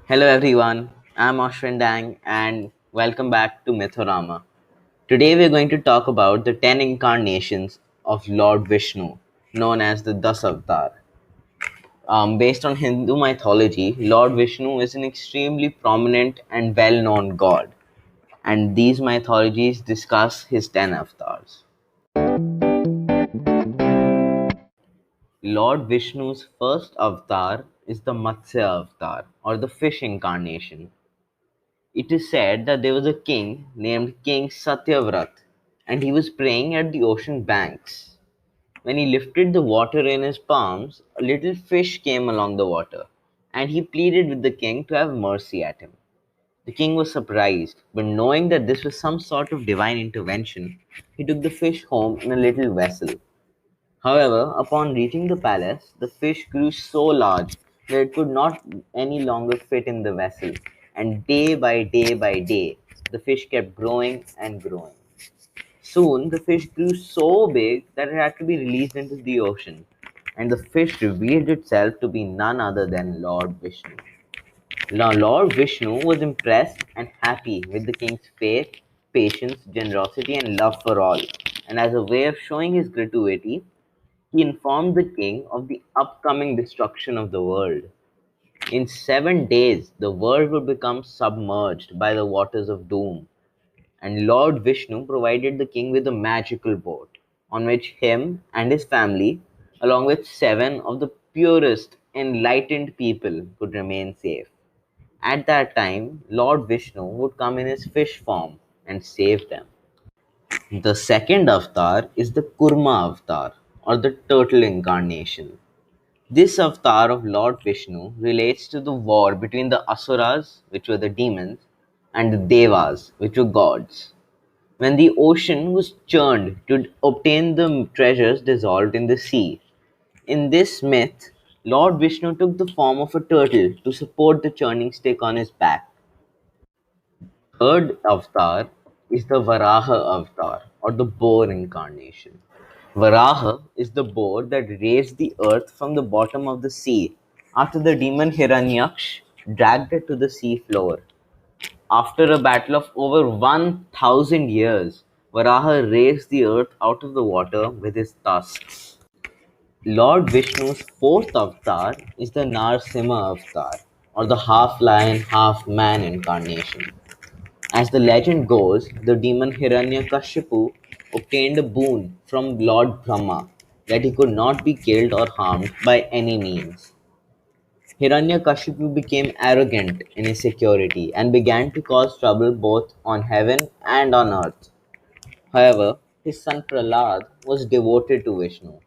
Hello everyone, I'm Ashwin Dang and welcome back to Mythorama. Today we're going to talk about the 10 incarnations of Lord Vishnu, known as the Dasavatara. Based on Hindu mythology, Lord Vishnu is an extremely prominent and well known god, and these mythologies discuss his 10 avatars. Lord Vishnu's first avatar is the Matsya avatar, or the fish incarnation. It is said that there was a king named King Satyavrat, and he was praying at the ocean banks. When he lifted the water in his palms, a little fish came along the water, and he pleaded with the king to have mercy at him. The king was surprised, but knowing that this was some sort of divine intervention, he took the fish home in a little vessel. However, upon reaching the palace, the fish grew so large that it could not any longer fit in the vessel, and day by day by day, the fish kept growing and growing. Soon, the fish grew so big that it had to be released into the ocean, and the fish revealed itself to be none other than Lord Vishnu. Now, Lord Vishnu was impressed and happy with the king's faith, patience, generosity, and love for all, and as a way of showing his gratuity, he informed the king of the upcoming destruction of the world. In 7 days, the world would become submerged by the waters of doom, and Lord Vishnu provided the king with a magical boat on which him and his family, along with seven of the purest, enlightened people, could remain safe. At that time, Lord Vishnu would come in his fish form and save them. The second avatar is the Kurma avatar, or the turtle incarnation. This avatar of Lord Vishnu relates to the war between the Asuras, which were the demons, and the Devas, which were gods. When the ocean was churned to obtain the treasures dissolved in the sea. In this myth, Lord Vishnu took the form of a turtle to support the churning stick on his back. Third avatar is the Varaha avatar, or the boar incarnation. Varaha is the boar that raised the earth from the bottom of the sea after the demon Hiranyaksh dragged it to the sea floor. After a battle of over 1,000 years, Varaha raised the earth out of the water with his tusks. Lord Vishnu's fourth avatar is the Narsimha avatar, or the half lion, half man incarnation. As the legend goes, the demon Hiranyakashipu obtained a boon from Lord Brahma that he could not be killed or harmed by any means. Hiranyakashipu became arrogant in his security and began to cause trouble both on heaven and on earth. However, his son Prahlad was devoted to Vishnu,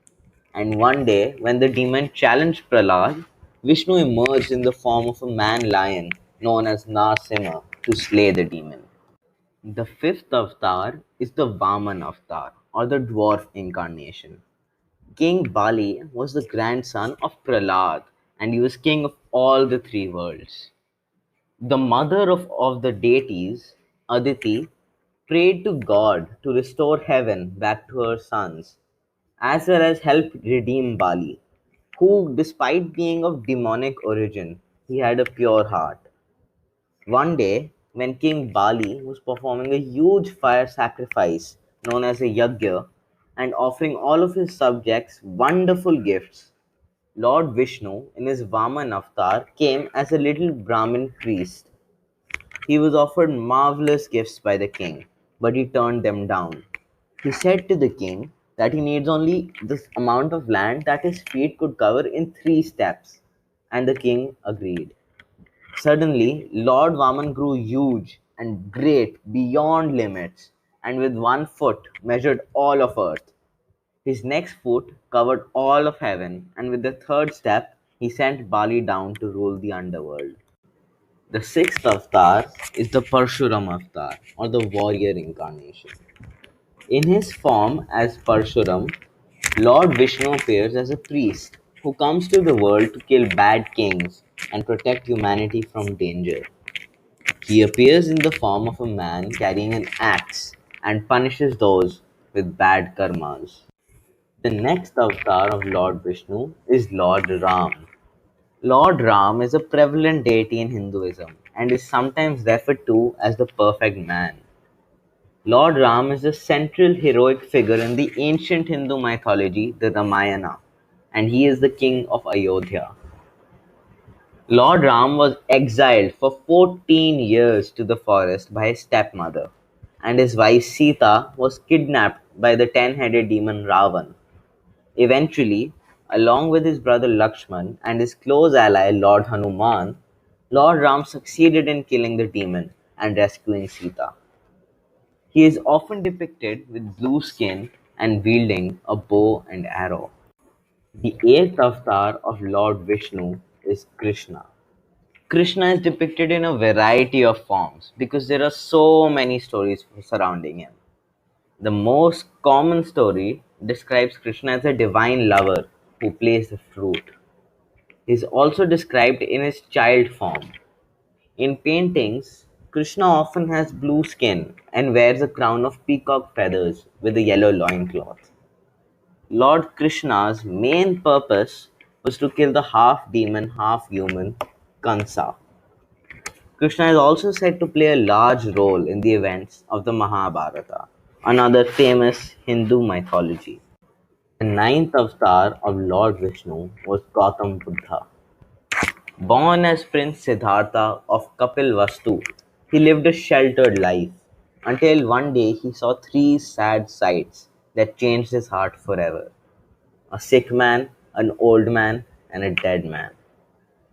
and one day when the demon challenged Prahlad, Vishnu emerged in the form of a man lion known as Narsimha to slay the demon. The fifth avatar is the Vaman avatar, or the dwarf incarnation. King Bali was the grandson of Prahlad, and he was king of all the three worlds. The mother of the deities, Aditi, prayed to God to restore heaven back to her sons, as well as help redeem Bali, who, despite being of demonic origin, he had a pure heart. One day, when King Bali was performing a huge fire sacrifice known as a yajna and offering all of his subjects wonderful gifts, Lord Vishnu, in his Vaman avatar, came as a little Brahmin priest. He was offered marvelous gifts by the king, but he turned them down. He said to the king that he needs only this amount of land that his feet could cover in 3 steps, and the king agreed. Suddenly, Lord Vaman grew huge and great beyond limits, and with 1 foot measured all of earth. His next foot covered all of heaven, and with the third step, he sent Bali down to rule the underworld. The sixth avatar is the Parshuram avatar, or the warrior incarnation. In his form as Parshuram, Lord Vishnu appears as a priest who comes to the world to kill bad kings and protect humanity from danger. He appears in the form of a man carrying an axe and punishes those with bad karmas. The next avatar of Lord Vishnu is Lord Ram. Lord Ram is a prevalent deity in Hinduism and is sometimes referred to as the perfect man. Lord Ram is a central heroic figure in the ancient Hindu mythology, the Ramayana, and he is the king of Ayodhya. Lord Ram was exiled for 14 years to the forest by his stepmother, and his wife Sita was kidnapped by the 10-headed demon Ravan. Eventually, along with his brother Lakshman and his close ally Lord Hanuman, Lord Ram succeeded in killing the demon and rescuing Sita. He is often depicted with blue skin and wielding a bow and arrow. The eighth avatar of Lord Vishnu is Krishna. Krishna is depicted in a variety of forms because there are so many stories surrounding him. The most common story describes Krishna as a divine lover who plays the flute. He is also described in his child form. In paintings, Krishna often has blue skin and wears a crown of peacock feathers with a yellow loincloth. Lord Krishna's main purpose was to kill the half demon, half human Kansa. Krishna is also said to play a large role in the events of the Mahabharata, another famous Hindu mythology. The ninth avatar of Lord Vishnu was Gautam Buddha. Born as Prince Siddhartha of Kapilvastu, he lived a sheltered life until one day he saw three sad sights that changed his heart forever: a sick man, an old man, and a dead man.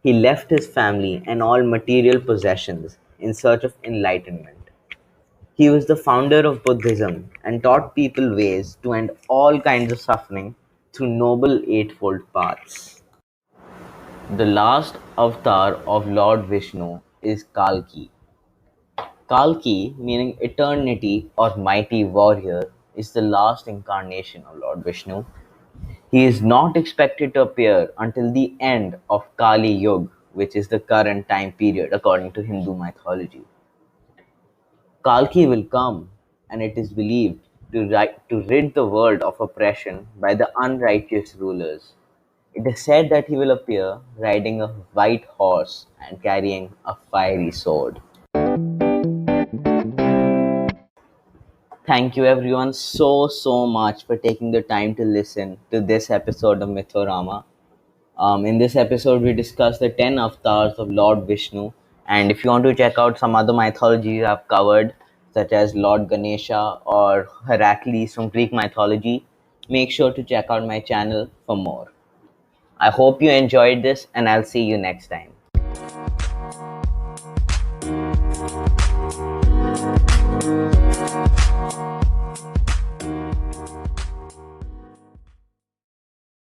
He left his family and all material possessions in search of enlightenment. He was the founder of Buddhism and taught people ways to end all kinds of suffering through noble eightfold paths. The last avatar of Lord Vishnu is Kalki. Kalki, meaning eternity or mighty warrior, is the last incarnation of Lord Vishnu. He is not expected to appear until the end of Kali Yuga, which is the current time period according to Hindu mythology. Kalki will come, and it is believed to rid the world of oppression by the unrighteous rulers. It is said that he will appear riding a white horse and carrying a fiery sword. Thank you everyone so much for taking the time to listen to this episode of Mythorama. In this episode, we discussed the 10 avatars of Lord Vishnu. And if you want to check out some other mythologies I've covered, such as Lord Ganesha or Heracles from Greek mythology, make sure to check out my channel for more. I hope you enjoyed this, and I'll see you next time.